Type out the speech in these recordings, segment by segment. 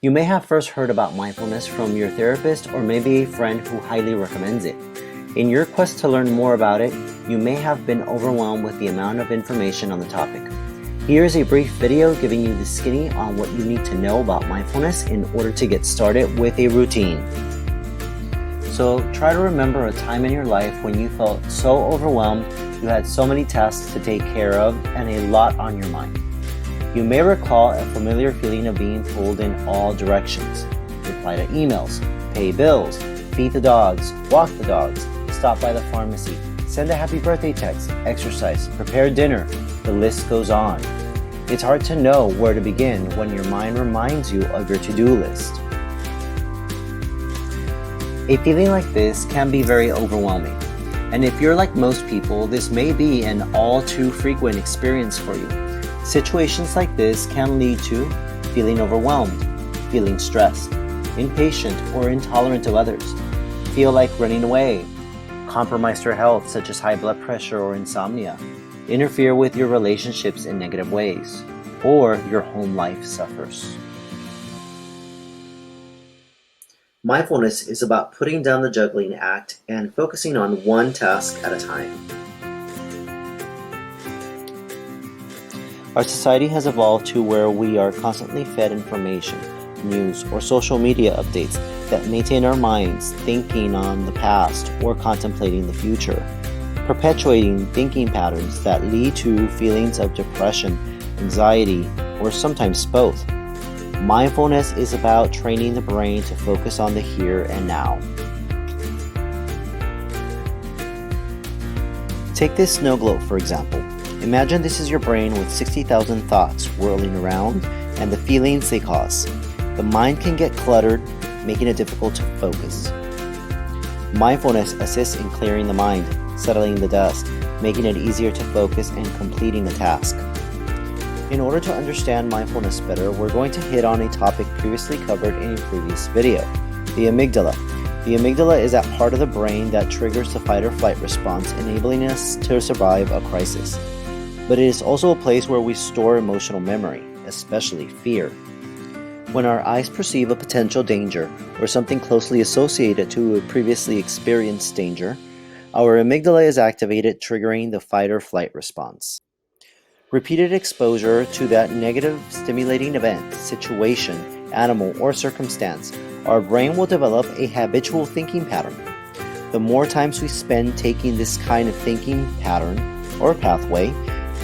You may have first heard about mindfulness from your therapist or maybe a friend who highly recommends it. In your quest to learn more about it, you may have been overwhelmed with the amount of information on the topic. Here's a brief video giving you the skinny on what you need to know about mindfulness in order to get started with a routine. So try to remember a time in your life when you felt so overwhelmed, you had so many tasks to take care of and a lot on your mind. You may recall a familiar feeling of being pulled in all directions. Reply to emails, pay bills, feed the dogs, walk the dogs, stop by the pharmacy, send a happy birthday text, exercise, prepare dinner. The list goes on. It's hard to know where to begin when your mind reminds you of your to-do list. A feeling like this can be very overwhelming. And if you're like most people, this may be an all too frequent experience for you. Situations like this can lead to feeling overwhelmed, feeling stressed, impatient or intolerant of others, feel like running away, compromise your health such as high blood pressure or insomnia, interfere with your relationships in negative ways, or your home life suffers. Mindfulness is about putting down the juggling act and focusing on one task at a time. Our society has evolved to where we are constantly fed information, news, or social media updates that maintain our minds thinking on the past or contemplating the future, perpetuating thinking patterns that lead to feelings of depression, anxiety, or sometimes both. Mindfulness is about training the brain to focus on the here and now. Take this snow globe, for example. Imagine this is your brain with 60,000 thoughts whirling around and the feelings they cause. The mind can get cluttered, making it difficult to focus. Mindfulness assists in clearing the mind, settling the dust, making it easier to focus and completing the task. In order to understand mindfulness better, we're going to hit on a topic previously covered in a previous video, the amygdala. The amygdala is that part of the brain that triggers the fight or flight response, enabling us to survive a crisis. But it is also a place where we store emotional memory, especially fear. When our eyes perceive a potential danger or something closely associated to a previously experienced danger, our amygdala is activated, triggering the fight or flight response. Repeated exposure to that negative stimulating event, situation, animal, or circumstance, our brain will develop a habitual thinking pattern. The more times we spend taking this kind of thinking pattern or pathway,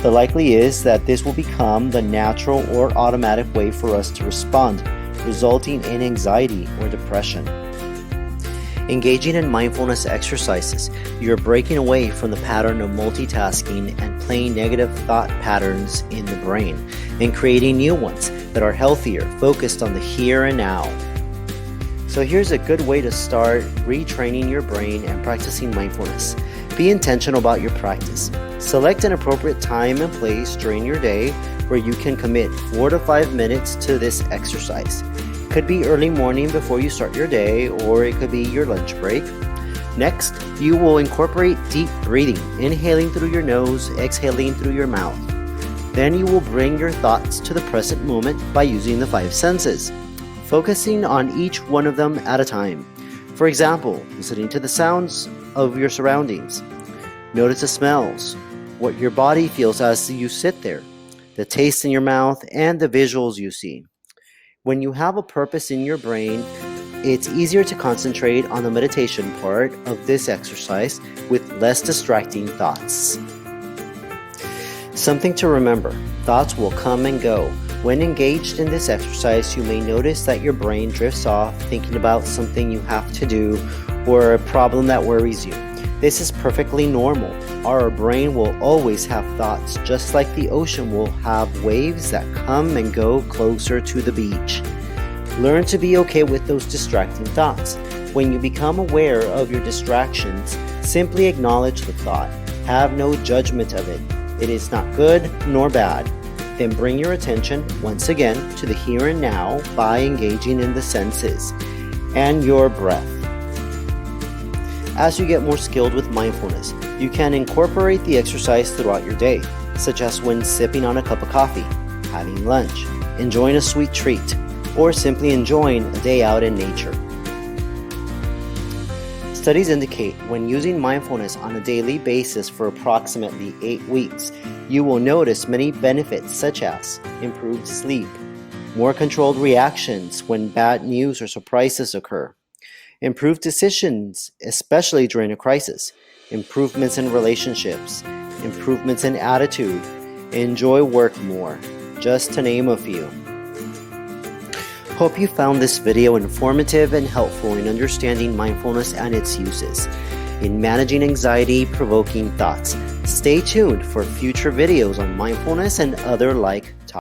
the likely is that this will become the natural or automatic way for us to respond, resulting in anxiety or depression. Engaging in mindfulness exercises, you're breaking away from the pattern of multitasking and playing negative thought patterns in the brain and creating new ones that are healthier, focused on the here and now. So here's a good way to start retraining your brain and practicing mindfulness. Be intentional about your practice. Select an appropriate time and place during your day where you can commit 4 to 5 minutes to this exercise. Could be early morning before you start your day, or it could be your lunch break. Next, you will incorporate deep breathing, inhaling through your nose, exhaling through your mouth. Then you will bring your thoughts to the present moment by using the 5 senses, focusing on each one of them at a time. For example, listening to the sounds of your surroundings. Notice the smells, what your body feels as you sit there, the taste in your mouth, and the visuals you see. When you have a purpose in your brain, it's easier to concentrate on the meditation part of this exercise with less distracting thoughts. Something to remember, thoughts will come and go. When engaged in this exercise, you may notice that your brain drifts off thinking about something you have to do or a problem that worries you. This is perfectly normal. Our brain will always have thoughts, just like the ocean will have waves that come and go closer to the beach. Learn to be okay with those distracting thoughts. When you become aware of your distractions, simply acknowledge the thought. Have no judgment of it. It is not good nor bad. Then bring your attention once again to the here and now by engaging in the senses and your breath. As you get more skilled with mindfulness, you can incorporate the exercise throughout your day, such as when sipping on a cup of coffee, having lunch, enjoying a sweet treat, or simply enjoying a day out in nature. Studies indicate when using mindfulness on a daily basis for approximately 8 weeks, you will notice many benefits such as improved sleep, more controlled reactions when bad news or surprises occur, improved decisions, especially during a crisis, improvements in relationships, improvements in attitude, enjoy work more, just to name a few. Hope you found this video informative and helpful in understanding mindfulness and its uses in managing anxiety-provoking thoughts. Stay tuned for future videos on mindfulness and other like